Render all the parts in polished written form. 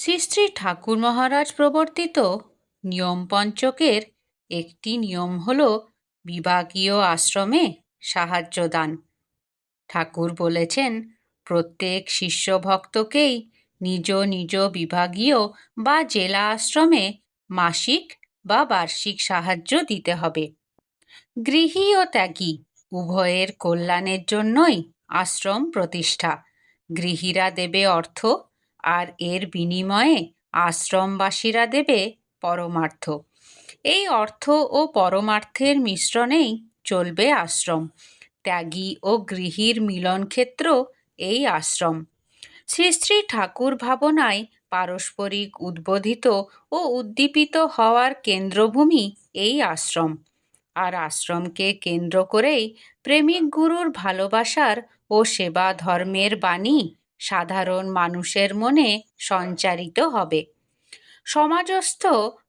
শ্রী শ্রী ঠাকুর মহারাজ প্রবর্তিত নিয়ম পঞ্চকের একটি নিয়ম হল বিভাগীয় আশ্রমে সাহায্য দান। ঠাকুর বলেছেন, প্রত্যেক শিষ্য ভক্তকেই নিজ নিজ বিভাগীয় বা জেলা আশ্রমে মাসিক বা বার্ষিক সাহায্য দিতে হবে। গৃহী ও ত্যাগী উভয়ের কল্যাণের জন্যই আশ্রম প্রতিষ্ঠা। গৃহীরা দেবে অর্থ, আর এর বিনিময়ে আশ্রমবাসীরা দেবে পরমার্থ। এই অর্থ ও পরমার্থের মিশ্রণেই চলবে আশ্রম। ত্যাগী ও গৃহীর মিলনক্ষেত্র এই আশ্রম। শ্রী শ্রী ঠাকুর ভাবনায় পারস্পরিক উদ্বোধিত ও উদ্দীপিত হওয়ার কেন্দ্রভূমি এই আশ্রম। আর আশ্রমকে কেন্দ্র করেই প্রেমিক গুরুর ভালোবাসার ও সেবা ধর্মের বাণী সাধারণ মানুষের মনে সঞ্চারিত হবে। সমাজস্থ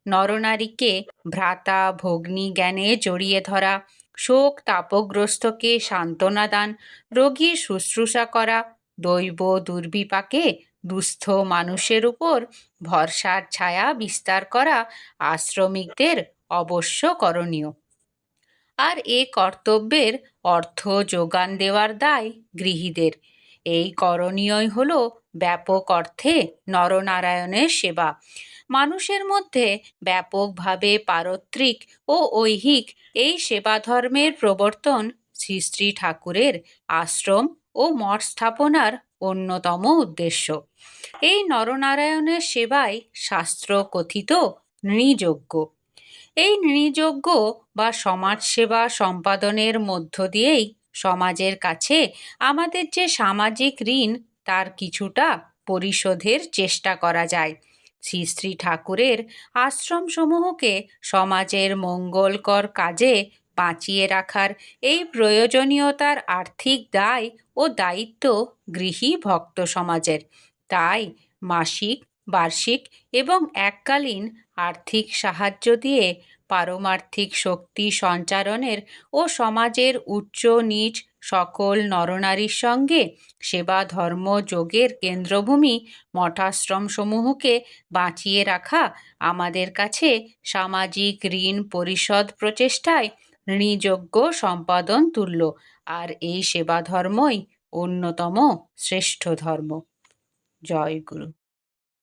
নরনারীকে ভ্রাতা ভগ্নী জ্ঞানে জড়িয়ে ধরা, শোক তাপগ্রস্তকে সান্ত্বনা দান, রোগীর শুশ্রূষা করা, দৈব দুর্বিপাকে দুস্থ মানুষের উপর ভরসার ছায়া বিস্তার করা আশ্রমিকদের অবশ্য করণীয়। আর এ কর্তব্যের অর্থ যোগান দেওয়ার দায় গৃহীদের। এই করণীয়ই হল ব্যাপক অর্থে নরনারায়ণের সেবা। মানুষের মধ্যে ব্যাপকভাবে পারত্রিক ও ঐহিক এই সেবা ধর্মের প্রবর্তন শ্রী শ্রী ঠাকুরের আশ্রম ও মঠ স্থাপনার অন্যতম উদ্দেশ্য। এই নরনারায়ণের সেবাই শাস্ত্র কথিত নৃযজ্ঞ। এই নৃযজ্ঞ বা সমাজসেবা সম্পাদনের মধ্য দিয়েই সমাজের কাছে আমাদের যে সামাজিক ঋণ তার কিছুটা পরিশোধের চেষ্টা করা যায়। শ্রী শ্রী ঠাকুরের আশ্রমসমূহকে সমাজের মঙ্গলকর কাজে বাঁচিয়ে রাখার এই প্রয়োজনীয়তার আর্থিক দায় ও দায়িত্ব গৃহী ভক্ত সমাজের। তাই মাসিক, বার্ষিক এবং এককালীন আর্থিক সাহায্য দিয়ে পারমার্থিক শক্তি সঞ্চারণের ও সমাজের উচ্চ নীচ সকল নরনারীর সঙ্গে সেবা ধর্ম যোগের কেন্দ্রভূমি মঠাশ্রমসমূহকে বাঁচিয়ে রাখা আমাদের কাছে সামাজিক ঋণ পরিশোধ প্রচেষ্টায় ঋণযোগ্য সম্পাদন তুল্য। আর এই সেবা ধর্মই অন্যতম শ্রেষ্ঠ ধর্ম। জয় গুরু।